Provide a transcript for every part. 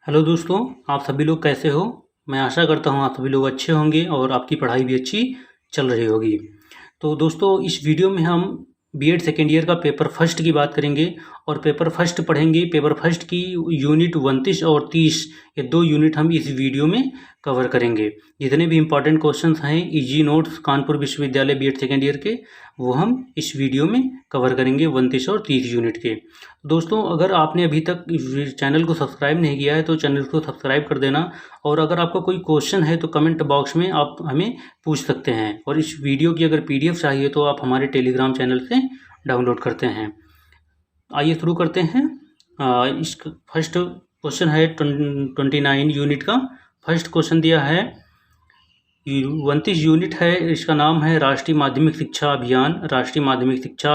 Hello दोस्तों, आप सभी लोग कैसे हो। मैं आशा करता हूँ आप सभी लोग अच्छे होंगे और आपकी पढ़ाई भी अच्छी चल रही होगी। तो दोस्तों, इस वीडियो में हम बीएड सेकेंड ईयर का पेपर फर्स्ट की बात करेंगे और पेपर फर्स्ट पढ़ेंगे। पेपर फर्स्ट की यूनिट 29 और 30 ये 2 यूनिट हम इस वीडियो में कवर करेंगे। जितने भी इंपॉर्टेंट क्वेश्चंस हैं इजी नोट्स कानपुर विश्वविद्यालय बीएड सेकेंड ईयर के, वो हम इस वीडियो में कवर करेंगे 29 और 30 यूनिट के। दोस्तों, अगर आपने अभी तक इस चैनल को सब्सक्राइब नहीं किया है तो चैनल को सब्सक्राइब कर देना। और अगर आपका कोई क्वेश्चन है तो कमेंट बॉक्स में आप हमें पूछ सकते हैं। और इस वीडियो की अगर पीडीएफ चाहिए तो आप हमारे टेलीग्राम चैनल से डाउनलोड करते हैं। आइए शुरू करते हैं। इस फर्स्ट क्वेश्चन है 29 यूनिट का। फर्स्ट क्वेश्चन दिया है 29 यूनिट है, इसका नाम है राष्ट्रीय माध्यमिक शिक्षा अभियान। राष्ट्रीय माध्यमिक शिक्षा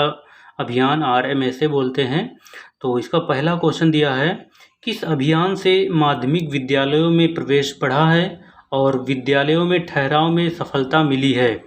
अभियान RMSA बोलते हैं। तो इसका पहला क्वेश्चन दिया है, किस अभियान से माध्यमिक विद्यालयों में प्रवेश बढ़ा है और विद्यालयों में ठहराव में सफलता मिली है।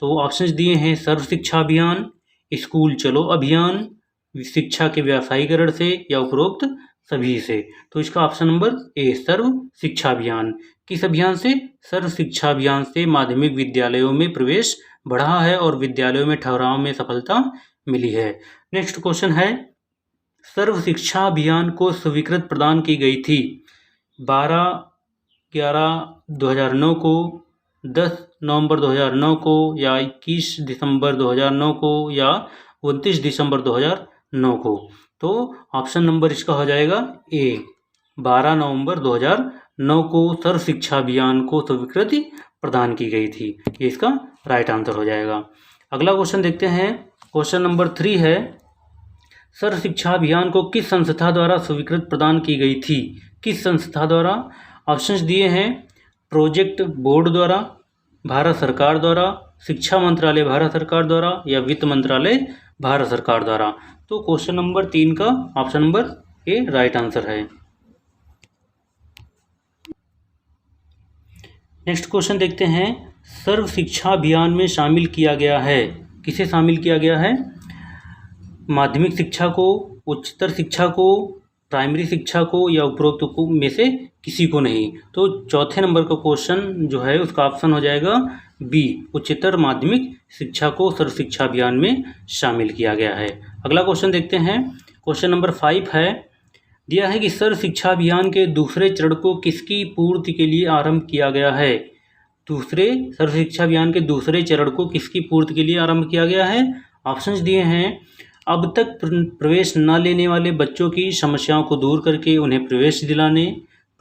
तो ऑप्शंस दिए हैं सर्व शिक्षा अभियान, स्कूल चलो अभियान, शिक्षा के व्यावसायीकरण से या उपरोक्त सभी से। तो इसका ऑप्शन नंबर ए सर्व शिक्षा अभियान। किस अभियान से? सर्व शिक्षा अभियान से माध्यमिक विद्यालयों में प्रवेश बढ़ा है और विद्यालयों में ठहराव में सफलता मिली है। नेक्स्ट क्वेश्चन है, सर्व शिक्षा अभियान को स्वीकृत प्रदान की गई थी 12/11/2009 को, 10 नवंबर 2009 को, या 21 दिसंबर 2009 को, या 29 दिसंबर 2009 को। तो ऑप्शन नंबर इसका हो जाएगा ए 12 नवंबर 2009 को सर्व शिक्षा अभियान को स्वीकृति प्रदान की गई थी। ये इसका राइट आंसर हो जाएगा। अगला क्वेश्चन देखते हैं। क्वेश्चन नंबर 3 है, सर्व शिक्षा अभियान को किस संस्था द्वारा स्वीकृत प्रदान की गई थी? किस संस्था द्वारा? ऑप्शंस दिए हैं प्रोजेक्ट बोर्ड द्वारा, भारत सरकार द्वारा, शिक्षा मंत्रालय भारत सरकार द्वारा, या वित्त मंत्रालय भारत सरकार द्वारा। तो क्वेश्चन नंबर 3 का option number A right answer है। नेक्स्ट क्वेश्चन देखते हैं, सर्व शिक्षा अभियान में शामिल किया गया है। किसे शामिल किया गया है? माध्यमिक शिक्षा को, उच्चतर शिक्षा को, प्राइमरी शिक्षा को, या उपरोक्त को में से किसी को नहीं। तो चौथे नंबर का क्वेश्चन जो है उसका ऑप्शन हो जाएगा बी, उच्चतर माध्यमिक शिक्षा को सर्व शिक्षा अभियान में शामिल किया गया है। अगला क्वेश्चन देखते हैं। क्वेश्चन नंबर 5 है, दिया है कि सर्व शिक्षा अभियान के दूसरे चरण को किसकी पूर्ति के लिए आरंभ किया गया है? दूसरे सर्व शिक्षा अभियान के दूसरे चरण को किसकी पूर्ति के लिए आरंभ किया गया है? ऑप्शंस दिए हैं अब तक प्रवेश न लेने वाले बच्चों की समस्याओं को दूर करके उन्हें प्रवेश दिलाने,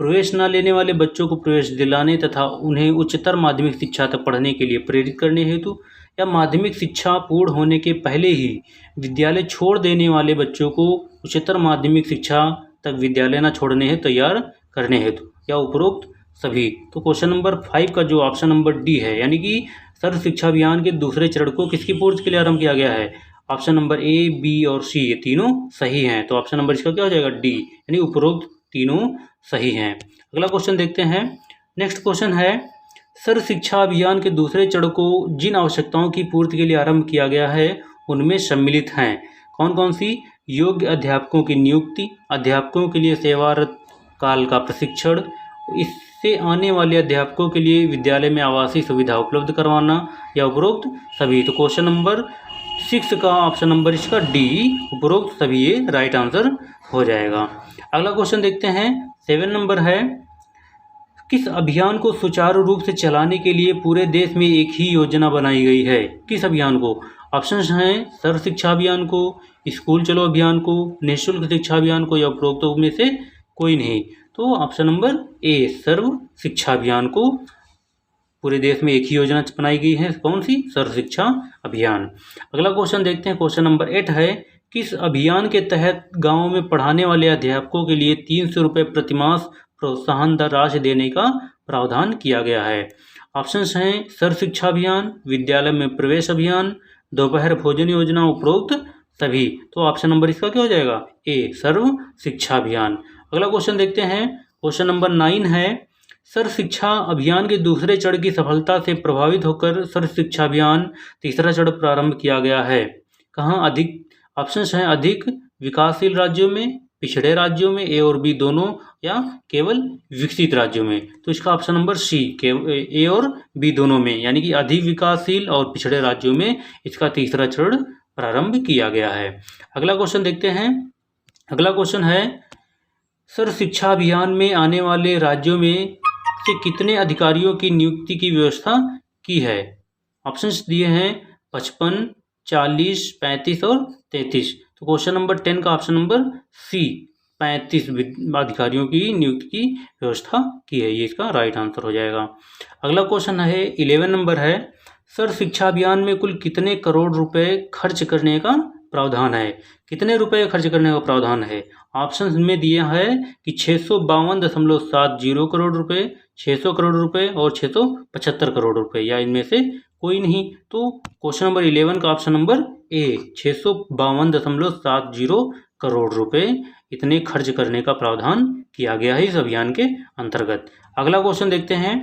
प्रवेश न लेने वाले बच्चों को प्रवेश दिलाने तथा उन्हें उच्चतर माध्यमिक शिक्षा तक पढ़ने के लिए प्रेरित करने हेतु, या माध्यमिक शिक्षा पूर्ण होने के पहले ही विद्यालय छोड़ देने वाले बच्चों को उच्चतर माध्यमिक शिक्षा तक विद्यालय न छोड़ने हेतु तैयार करने हेतु, या उपरोक्त सभी। तो क्वेश्चन नंबर 5 का जो ऑप्शन नंबर डी है, यानी कि सर्व शिक्षा अभियान के दूसरे चरण को किसकी पूर्ति के लिए आरंभ किया गया है? ऑप्शन नंबर ए, बी और सी ये तीनों सही हैं। तो ऑप्शन नंबर इसका क्या हो जाएगा? डी, यानी उपरोक्त तीनों सही हैं। अगला क्वेश्चन देखते हैं। नेक्स्ट क्वेश्चन है, सर्व शिक्षा अभियान के दूसरे चरण को जिन आवश्यकताओं की पूर्ति के लिए आरंभ किया गया है उनमें सम्मिलित हैं। कौन कौन सी? योग्य अध्यापकों की नियुक्ति, अध्यापकों के लिए सेवारत काल का प्रशिक्षण, इससे आने वाले अध्यापकों के लिए विद्यालय में आवासीय सुविधा उपलब्ध करवाना, या उपरोक्त सभी। तो क्वेश्चन नंबर 6 का ऑप्शन नंबर इसका डी, उपरोक्त सभी ये राइट आंसर हो जाएगा। अगला क्वेश्चन देखते हैं। 7 नंबर है, किस अभियान को सुचारू रूप से चलाने के लिए पूरे देश में एक ही योजना बनाई गई है? किस अभियान को? ऑप्शंस हैं सर्व शिक्षा अभियान को, स्कूल चलो अभियान को, निःशुल्क शिक्षा अभियान को, या उपरोक्त में से कोई नहीं। तो ऑप्शन नंबर ए सर्व शिक्षा अभियान को पूरे देश में एक ही योजना बनाई गई है। कौन सी? सर्व शिक्षा अभियान। अगला क्वेश्चन देखते हैं। क्वेश्चन नंबर 8 है, किस अभियान के तहत गांवों में पढ़ाने वाले अध्यापकों के लिए 300 रुपये प्रतिमास प्रोत्साहन राशि देने का प्रावधान किया गया है? ऑप्शंस हैं सर्व शिक्षा अभियान, विद्यालय में प्रवेश अभियान, दोपहर भोजन योजना, उपरोक्त सभी। तो ऑप्शन नंबर इसका क्या हो जाएगा? ए सर्व शिक्षा अभियान। अगला क्वेश्चन देखते हैं। क्वेश्चन नंबर 9 है, सर्व शिक्षा अभियान के दूसरे चरण की सफलता से प्रभावित होकर सर्व शिक्षा अभियान तीसरा चरण प्रारंभ किया गया है। कहाँ? अधिक ऑप्शंस हैं अधिक विकासशील राज्यों में, पिछड़े राज्यों में, ए और बी दोनों, या केवल विकसित राज्यों में? तो इसका ऑप्शन नंबर सी, ए और बी दोनों में, यानी कि अधिक विकासशील और पिछड़े राज्यों में इसका तीसरा चरण प्रारंभ किया गया है। अगला क्वेश्चन देखते हैं। अगला क्वेश्चन है, सर्व शिक्षा अभियान में आने वाले राज्यों में से कितने अधिकारियों की नियुक्ति की व्यवस्था की है? ऑप्शंस दिए हैं 55, 40, 35 और 33। तो क्वेश्चन नंबर 10 का ऑप्शन नंबर सी, 35 अधिकारियों की नियुक्ति की व्यवस्था की है, ये इसका राइट आंसर हो जाएगा। अगला क्वेश्चन है 11 नंबर है, सर्व शिक्षा अभियान में कुल कितने करोड़ रुपए खर्च करने का प्रावधान है? कितने रुपए खर्च करने का प्रावधान है? ऑप्शंस में दिया है कि 652.70 करोड़ रुपए, 600 करोड़ रुपए और 675 करोड़ रुपए, या इनमें से कोई नहीं। तो क्वेश्चन नंबर 11 का ऑप्शन नंबर ए, 652.70 करोड़ रुपए इतने खर्च करने का प्रावधान किया गया है इस अभियान के अंतर्गत। अगला क्वेश्चन देखते हैं।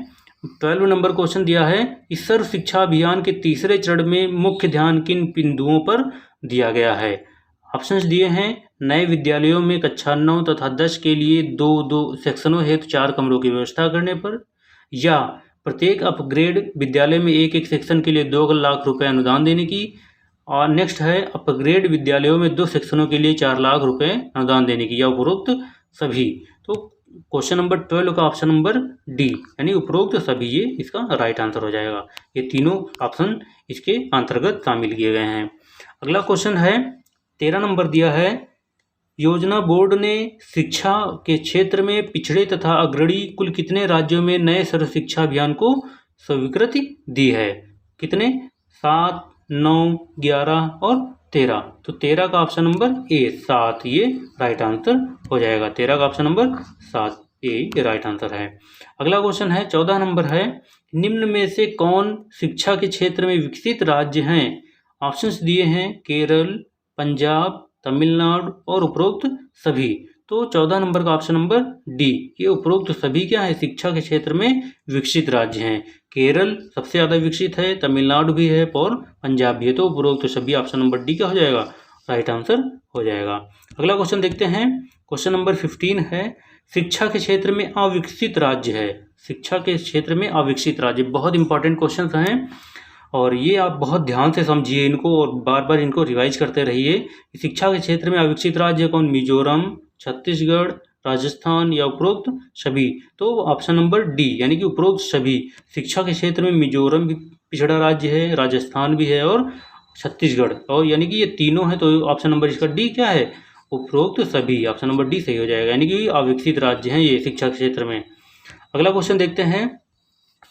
12 नंबर क्वेश्चन दिया है, इस सर्व शिक्षा अभियान के तीसरे चरण में मुख्य ध्यान किन बिंदुओं पर दिया गया है? ऑप्शंस दिए हैं, नए विद्यालयों में कक्षा 9 तथा 10 के लिए दो सेक्शनों हेतु 4 कमरों की व्यवस्था करने पर, या प्रत्येक अपग्रेड विद्यालय में एक सेक्शन के लिए 2 लाख रुपए अनुदान देने की, और नेक्स्ट है अपग्रेड विद्यालयों में 2 सेक्शनों के लिए 4 लाख रुपए अनुदान देने की, या उपरोक्त सभी। तो क्वेश्चन नंबर 12 का ऑप्शन नंबर डी, यानी उपरोक्त सभी, ये इसका राइट आंसर हो जाएगा। ये तीनों ऑप्शन इसके अंतर्गत शामिल किए गए हैं। अगला क्वेश्चन है 13 नंबर दिया है, योजना बोर्ड ने शिक्षा के क्षेत्र में पिछड़े तथा अग्रणी कुल कितने राज्यों में नए सर्व शिक्षा अभियान को स्वीकृति दी है? कितने? 7, 9, 11 और 13। तो 13 का ऑप्शन नंबर ए, 7, ये राइट आंसर हो जाएगा। 13 का ऑप्शन नंबर 7, ये राइट आंसर है। अगला क्वेश्चन है 14 नंबर है, निम्न में से कौन शिक्षा के क्षेत्र में विकसित राज्य हैं? ऑप्शंस दिए हैं केरल, पंजाब, तमिलनाडु और उपरोक्त सभी। तो 14 नंबर का ऑप्शन नंबर डी, ये उपरोक्त सभी क्या है? शिक्षा के क्षेत्र में विकसित राज्य हैं। केरल सबसे ज़्यादा विकसित है, तमिलनाडु भी है और पंजाब भी है। तो उपरोक्त सभी ऑप्शन नंबर डी क्या हो जाएगा? राइट आंसर हो जाएगा। अगला क्वेश्चन देखते हैं। क्वेश्चन नंबर 15 है, शिक्षा के क्षेत्र में अविकसित राज्य है। शिक्षा के क्षेत्र में अविकसित राज्य, बहुत इंपॉर्टेंट क्वेश्चन हैं और ये आप बहुत ध्यान से समझिए इनको और बार बार इनको रिवाइज करते रहिए। शिक्षा के क्षेत्र में अविकसित राज्य कौन? मिजोरम, छत्तीसगढ़, राजस्थान या उपरोक्त सभी। तो ऑप्शन नंबर डी, यानी कि उपरोक्त सभी। शिक्षा के क्षेत्र में मिजोरम भी पिछड़ा राज्य है, राजस्थान भी है और छत्तीसगढ़, और यानी कि ये तीनों है। तो ऑप्शन नंबर इसका डी क्या है? उपरोक्त सभी। ऑप्शन नंबर डी सही हो जाएगा, यानी कि अविकसित राज्य हैं ये शिक्षा के क्षेत्र में। अगला क्वेश्चन देखते हैं।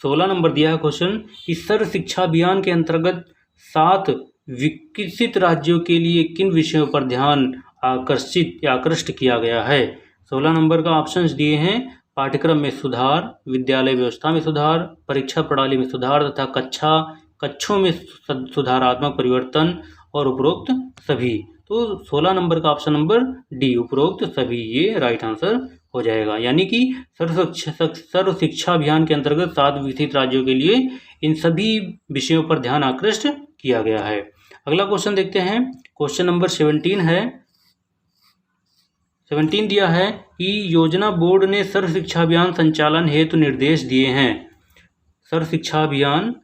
16 नंबर दिया है क्वेश्चन, इस सर्व शिक्षा अभियान के अंतर्गत 7 विकसित राज्यों के लिए किन विषयों पर ध्यान आकृष्ट किया गया है? 16 नंबर का ऑप्शंस दिए हैं, पाठ्यक्रम में सुधार, विद्यालय व्यवस्था में सुधार, परीक्षा प्रणाली में सुधार तथा कक्षों में सुधारात्मक परिवर्तन और उपरोक्त सभी। तो 16 नंबर का ऑप्शन नंबर डी, उपरोक्त सभी, ये राइट आंसर हो जाएगा। यानी कि सर्व शिक्षा अभियान के अंतर्गत 7 विकसित राज्यों के लिए इन सभी विषयों पर ध्यान आकृष्ट किया गया है। अगला क्वेश्चन देखते हैं। क्वेश्चन नंबर 17 है। 17 दिया है कि योजना बोर्ड ने सर्व शिक्षा अभियान संचालन हेतु निर्देश दिए हैं। सर्व शिक्षा अभियान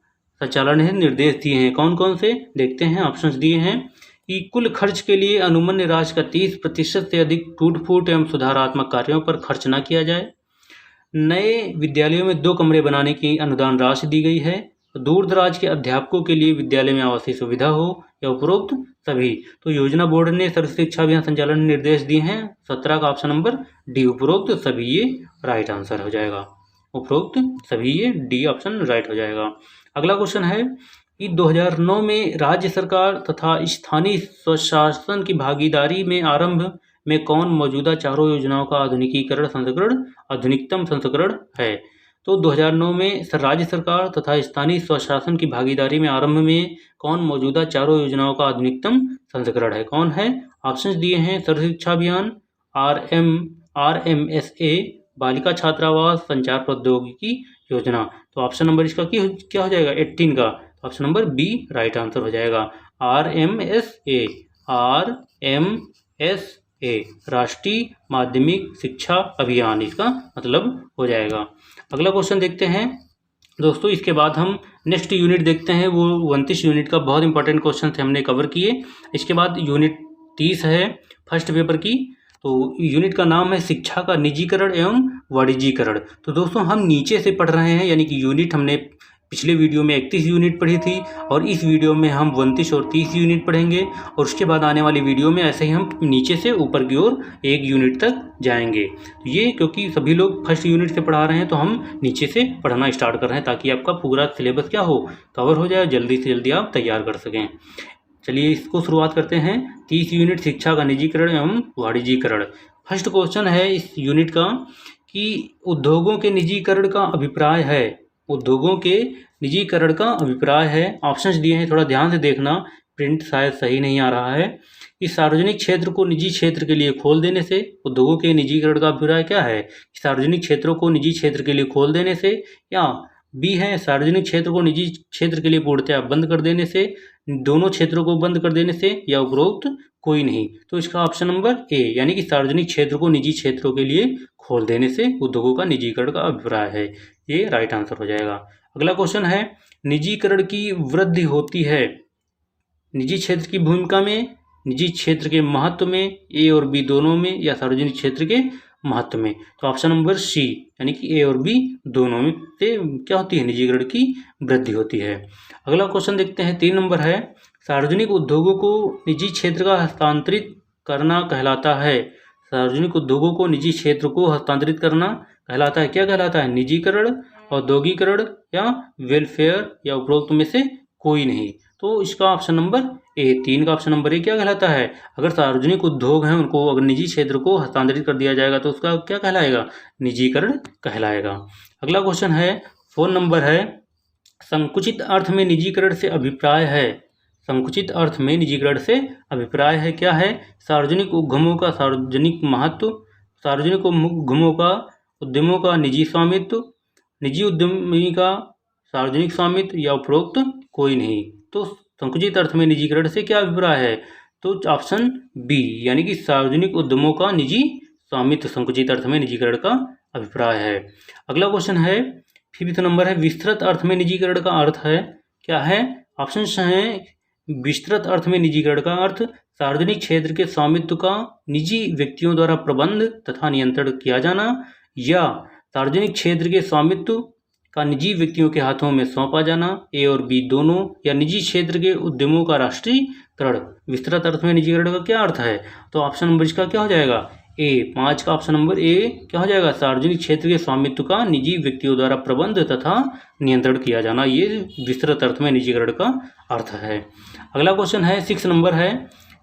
संचालन हेतु निर्देश दिए हैं, कौन कौन से देखते हैं। ऑप्शंस दिए हैं कि कुल खर्च के लिए अनुमन्य राशि का 30% से अधिक टूट फूट एवं सुधारात्मक कार्यों पर खर्च न किया जाए, नए विद्यालयों में 2 कमरे बनाने की अनुदान राशि दी गई है, दूर दराज के अध्यापकों के लिए विद्यालय में आवासीय सुविधा हो, या उपरोक्त सभी। तो योजना बोर्ड ने सर्व शिक्षा अभियान संचालन निर्देश दिए हैं। 17 का ऑप्शन नंबर डी, उपरोक्त सभी, ये राइट आंसर हो जाएगा। उपरोक्त सभी, ये डी ऑप्शन राइट हो जाएगा। अगला क्वेश्चन है कि 2009 में राज्य सरकार तथा स्थानीय स्वशासन की भागीदारी में आरंभ में कौन मौजूदा चारों योजनाओं का आधुनिकतम संस्करण है? तो 2009 में राज्य सरकार तथा स्थानीय स्वशासन की भागीदारी में आरंभ में कौन मौजूदा चारों योजनाओं का आधुनिकतम संस्करण है? कौन है? ऑप्शंस दिए हैं, सर्व शिक्षा अभियान, RMSA, बालिका छात्रावास, संचार प्रौद्योगिकी योजना। तो ऑप्शन नंबर इसका क्या हो जाएगा? 18 का option number B right answer हो जाएगा। RMSA ए राष्ट्रीय माध्यमिक शिक्षा अभियान इसका मतलब हो जाएगा। अगला क्वेश्चन देखते हैं दोस्तों। इसके बाद हम नेक्स्ट यूनिट देखते हैं, वो 29 यूनिट का बहुत इंपॉर्टेंट क्वेश्चन थे हमने कवर किए। इसके बाद यूनिट 30 है फर्स्ट पेपर की। तो यूनिट का नाम है शिक्षा का निजीकरण एवं वाणिज्यीकरण। तो दोस्तों हम नीचे से पढ़ रहे हैं, यानी कि यूनिट हमने पिछले वीडियो में 31 यूनिट पढ़ी थी और इस वीडियो में हम 29 और 30 यूनिट पढ़ेंगे और उसके बाद आने वाली वीडियो में ऐसे ही हम नीचे से ऊपर की ओर एक यूनिट तक जाएंगे। तो ये क्योंकि सभी लोग फर्स्ट यूनिट से पढ़ा रहे हैं तो हम नीचे से पढ़ना स्टार्ट कर रहे हैं ताकि आपका पूरा सिलेबस क्या हो, कवर हो जाए, जल्दी से जल्दी आप तैयार कर सकें। चलिए इसको शुरुआत करते हैं। 30 यूनिट शिक्षा का निजीकरण एवं वाणिज्यीकरण। फर्स्ट क्वेश्चन है इस यूनिट का कि उद्योगों के निजीकरण का अभिप्राय है। उद्योगों के निजीकरण का अभिप्राय है। ऑप्शंस दिए हैं, थोड़ा ध्यान से देखना, प्रिंट शायद सही नहीं आ रहा है। इस सार्वजनिक क्षेत्र को निजी क्षेत्र के लिए खोल देने से उद्योगों के निजीकरण का अभिप्राय क्या है? सार्वजनिक क्षेत्रों को निजी क्षेत्र के लिए खोल देने से, या बी है सार्वजनिक क्षेत्र को निजी क्षेत्र के लिए पूर्णतया बंद कर देने से, दोनों क्षेत्रों को बंद कर देने से, या उपरोक्त कोई नहीं। तो इसका ऑप्शन नंबर ए यानी कि सार्वजनिक क्षेत्र को निजी क्षेत्रों के लिए खोल देने से उद्योगों का निजीकरण का अभिप्राय है, ये राइट आंसर हो जाएगा। अगला क्वेश्चन है निजीकरण की वृद्धि होती है निजी क्षेत्र की भूमिका में, निजी क्षेत्र के महत्व में, ए और बी दोनों में, या सार्वजनिक क्षेत्र के महत्व में। तो ऑप्शन नंबर सी यानी कि ए और बी दोनों में से क्या होती है? निजीकरण की वृद्धि होती है। अगला क्वेश्चन देखते हैं 3 नंबर है सार्वजनिक उद्योगों को निजी क्षेत्र का हस्तांतरित करना कहलाता है। सार्वजनिक उद्योगों को निजी क्षेत्र को हस्तांतरित करना कहलाता है, क्या कहलाता है? निजीकरण, औद्योगिकरण, या वेलफेयर, या उपरोक्त में से कोई नहीं। तो इसका ऑप्शन नंबर ए, 3 का ऑप्शन नंबर ए क्या कहलाता है? अगर सार्वजनिक उद्योग हैं उनको अगर निजी क्षेत्र को हस्तांतरित कर दिया जाएगा तो उसका क्या कहलाएगा? निजीकरण कहलाएगा। अगला क्वेश्चन है 4 नंबर है संकुचित अर्थ में निजीकरण से अभिप्राय है। संकुचित अर्थ में निजीकरण से अभिप्राय है क्या है? सार्वजनिक उपक्रमों का सार्वजनिक महत्व, सार्वजनिक उपक्रमों का उद्यमों का निजी स्वामित्व, निजी उद्यमी का सार्वजनिक स्वामित्व, या उपरोक्त कोई नहीं। तो संकुचित अर्थ में निजीकरण से क्या अभिप्राय है? तो ऑप्शन बी यानी कि सार्वजनिक उद्यमों का निजी स्वामित्व संकुचित अर्थ में निजीकरण का अभिप्राय है। अगला क्वेश्चन है 5th नंबर है विस्तृत अर्थ में निजीकरण का अर्थ है क्या है? ऑप्शन हैं विस्तृत अर्थ में निजीकरण का अर्थ सार्वजनिक क्षेत्र के स्वामित्व का निजी व्यक्तियों द्वारा प्रबंध तथा नियंत्रण किया जाना, या सार्वजनिक क्षेत्र के स्वामित्व का निजी व्यक्तियों के हाथों में सौंपा जाना, ए और बी दोनों, या निजी क्षेत्र के उद्यमों का राष्ट्रीयकरण। विस्तृत अर्थ में निजीकरण का क्या अर्थ है? तो ऑप्शन नंबर इसका क्या हो जाएगा? ए, 5 का ऑप्शन नंबर ए क्या हो जाएगा? सार्वजनिक क्षेत्र के स्वामित्व का निजी व्यक्तियों द्वारा प्रबंध तथा नियंत्रण किया जाना, ये विस्तृत अर्थ में निजीकरण का अर्थ है। अगला क्वेश्चन है 6 नंबर है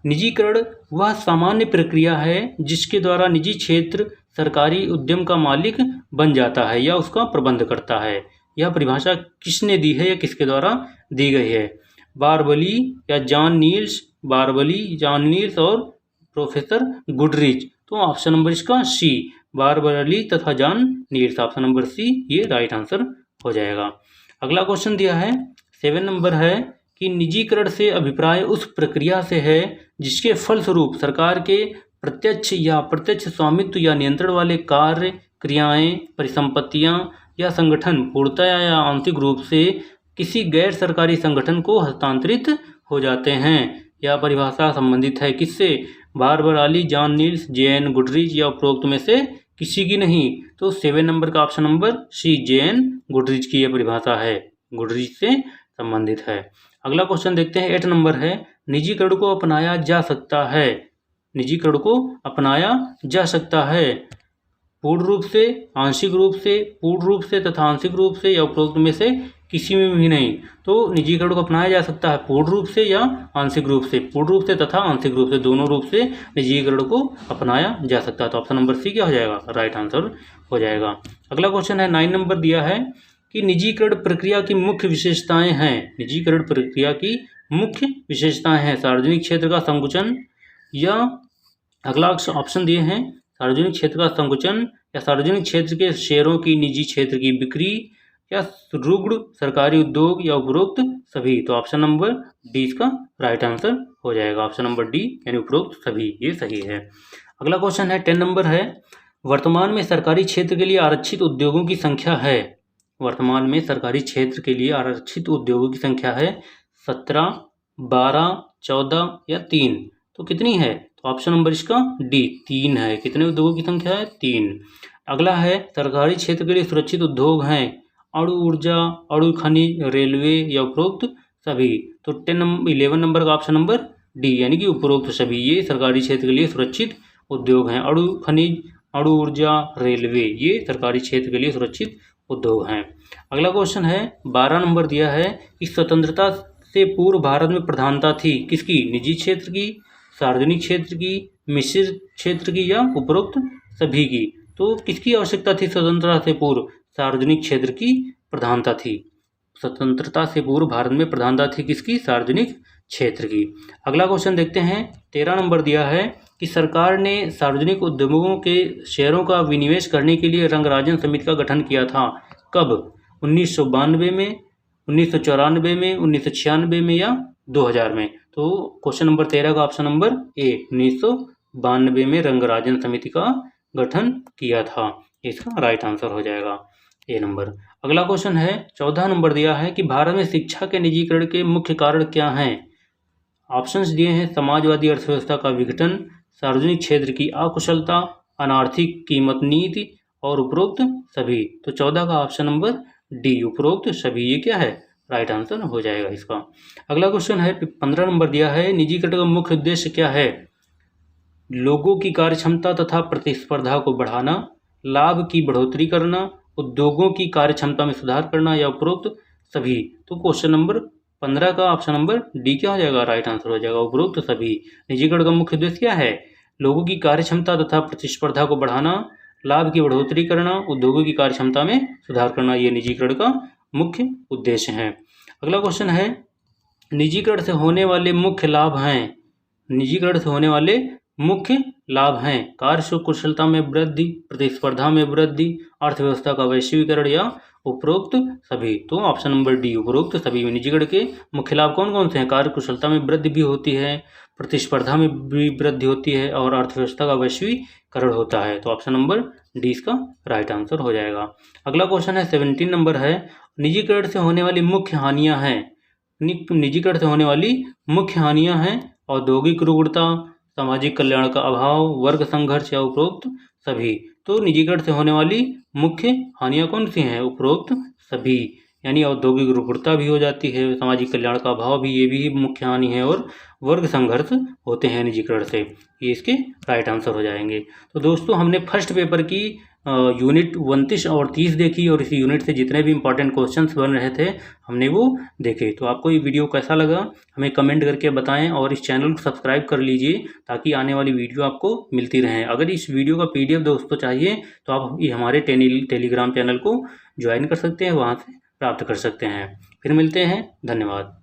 निजीकरण वह सामान्य प्रक्रिया है जिसके द्वारा निजी क्षेत्र सरकारी उद्यम का मालिक बन जाता है या उसका प्रबंध करता है। यह परिभाषा किसने दी है या किसके द्वारा दी गई है? बारबली या John Niels, Barbly, John Niels और प्रोफेसर गुडरिच। तो ऑप्शन नंबर इसका सी, बारबली तथा John Niels, option number C ये राइट आंसर हो जाएगा। अगला क्वेश्चन दिया है 7 नंबर है कि निजीकरण से अभिप्राय उस प्रक्रिया से है जिसके फलस्वरूप सरकार के प्रत्यक्ष या अप्रत्यक्ष स्वामित्व या नियंत्रण वाले कार्य, क्रियाएं, परिसंपत्तियां या संगठन पूर्णतया या आंशिक रूप से किसी गैर सरकारी संगठन को हस्तांतरित हो जाते हैं। यह परिभाषा संबंधित है किससे? बारबली, जॉन नील्स, जे.एन. गुडरिच, या उपरोक्त में से किसी की नहीं। तो 7 नंबर का option number C, J N. Goodrich की यह परिभाषा है, गुडरिच से संबंधित है। अगला क्वेश्चन देखते हैं 8 नंबर है निजीकरण को अपनाया जा सकता है। निजीकरण को अपनाया जा सकता है पूर्ण रूप से, आंशिक रूप से, पूर्ण रूप से तथा आंशिक रूप से, या उपरोक्त में से किसी में भी नहीं। तो निजीकरण को अपनाया जा सकता है पूर्ण रूप से या आंशिक रूप से, पूर्ण रूप से तथा आंशिक रूप से, दोनों रूप से निजीकरण को अपनाया जा सकता है। तो ऑप्शन नंबर सी क्या हो जाएगा? राइट आंसर हो जाएगा। अगला क्वेश्चन है 9 नंबर दिया है कि निजीकरण प्रक्रिया की मुख्य विशेषताएं हैं। निजीकरण प्रक्रिया की मुख्य विशेषताएं हैं सार्वजनिक क्षेत्र का संकुचन, या अगला ऑप्शन दिए हैं सार्वजनिक क्षेत्र का संकुचन, या सार्वजनिक क्षेत्र के शेयरों की निजी क्षेत्र की बिक्री, या रुग्ण सरकारी उद्योग, या उपरोक्त सभी। तो ऑप्शन नंबर डी इसका राइट आंसर हो जाएगा। ऑप्शन नंबर डी यानी उपरोक्त सभी ये सही है। अगला क्वेश्चन है 10 नंबर है, वर्तमान में सरकारी क्षेत्र के लिए आरक्षित उद्योगों की संख्या है। वर्तमान में सरकारी क्षेत्र के लिए आरक्षित उद्योगों की संख्या है 17, 12, 14 या 3। तो कितनी है? तो ऑप्शन नंबर इसका डी 3 है। कितने उद्योगों की संख्या है? 3। अगला है, सरकारी क्षेत्र के लिए सुरक्षित उद्योग हैं अणु ऊर्जा, अणु खनिज, रेलवे या उपरोक्त सभी। तो 11 नंबर का ऑप्शन नंबर डी यानी कि उपरोक्त सभी, ये सरकारी क्षेत्र के लिए सुरक्षित उद्योग हैं। अणु खनिज, अणु ऊर्जा, रेलवे, ये सरकारी क्षेत्र के लिए सुरक्षित उद्योग हैं। अगला क्वेश्चन है 12 नंबर दिया है कि स्वतंत्रता से पूर्व भारत में प्रधानता थी किसकी? निजी क्षेत्र की, सार्वजनिक क्षेत्र की, मिश्रित क्षेत्र की या उपरोक्त सभी की। तो किसकी आवश्यकता थी स्वतंत्रता से पूर्व? सार्वजनिक क्षेत्र की प्रधानता थी। स्वतंत्रता से पूर्व भारत में प्रधानता थी किसकी? सार्वजनिक क्षेत्र की। अगला क्वेश्चन देखते हैं 13 नंबर दिया है कि सरकार ने सार्वजनिक उद्यमों के शेयरों का विनिवेश करने के लिए रंगराजन समिति का गठन किया था। कब? 1992 में, 1994 में, 1996 में या 2000 में। तो क्वेश्चन नंबर 13 का ऑप्शन नंबर ए 1992 में रंगराजन समिति का गठन किया था। इसका राइट आंसर हो जाएगा ए नंबर। अगला क्वेश्चन है 14 नंबर दिया है कि भारत में शिक्षा के निजीकरण के मुख्य कारण क्या हैं? ऑप्शंस दिए हैं, समाजवादी अर्थव्यवस्था का विघटन, सार्वजनिक क्षेत्र की अकुशलता, अनार्थिक कीमत नीति और उपरोक्त सभी। तो 14 का ऑप्शन नंबर डी उपरोक्त सभी, ये क्या है? राइट आंसर हो जाएगा इसका। अगला क्वेश्चन है 15 नंबर दिया है, निजीकरण का मुख्य उद्देश्य क्या है? लोगों की कार्यक्षमता तथा प्रतिस्पर्धा को बढ़ाना, लाभ की बढ़ोतरी करना, उद्योगों की कार्यक्षमता में सुधार करना या उपरोक्त सभी। तो क्वेश्चन नंबर 15 का ऑप्शन नंबर डी क्या हो जाएगा? राइट आंसर हो जाएगा उपरोक्त सभी। निजीकरण का मुख्य उद्देश्य क्या है? लोगों की कार्यक्षमता तथा प्रतिस्पर्धा को बढ़ाना, लाभ की बढ़ोतरी करना, उद्योगों की कार्यक्षमता में सुधार करना, ये निजीकरण का मुख्य उद्देश्य है। अगला क्वेश्चन है, निजीकरण से होने वाले मुख्य लाभ हैं। निजीकरण से होने वाले मुख्य लाभ हैं कार्य कुशलता में वृद्धि, प्रतिस्पर्धा में वृद्धि, अर्थव्यवस्था का वैश्वीकरण या उपरोक्त सभी। तो ऑप्शन नंबर डी उपरोक्त सभी में निजीकरण के मुख्य लाभ कौन कौन से हैं? कार्य कुशलता में वृद्धि भी होती है, प्रतिस्पर्धा में भी वृद्धि होती है और अर्थव्यवस्था का वैश्वीकरण होता है। तो ऑप्शन नंबर डी इसका राइट आंसर हो जाएगा। अगला क्वेश्चन है 17 नंबर है, निजीकरण से होने वाली मुख्य हानियां हैं। निजीकरण से होने वाली मुख्य हानियां हैं औद्योगिक रुग्णता, सामाजिक कल्याण का अभाव, वर्ग संघर्ष या उपरोक्त सभी। तो निजीकरण से होने वाली मुख्य हानियां कौन सी हैं? उपरोक्त सभी, यानी औद्योगिक रुग्णता भी हो जाती है, सामाजिक कल्याण का अभाव भी, ये भी मुख्य हानि है, और वर्ग संघर्ष होते हैं निजीकरण से। ये इसके राइट आंसर हो जाएंगे। तो दोस्तों, हमने फर्स्ट पेपर की यूनिट 29 और 30 देखी, और इस यूनिट से जितने भी इंपॉर्टेंट क्वेश्चंस बन रहे थे हमने वो देखे। तो आपको ये वीडियो कैसा लगा हमें कमेंट करके बताएं, और इस चैनल को सब्सक्राइब कर लीजिए ताकि आने वाली वीडियो आपको मिलती रहें। अगर इस वीडियो का PDF दोस्तों चाहिए तो आप ये हमारे टेलीग्राम चैनल को ज्वाइन कर सकते हैं, वहाँ से प्राप्त कर सकते हैं। फिर मिलते हैं, धन्यवाद।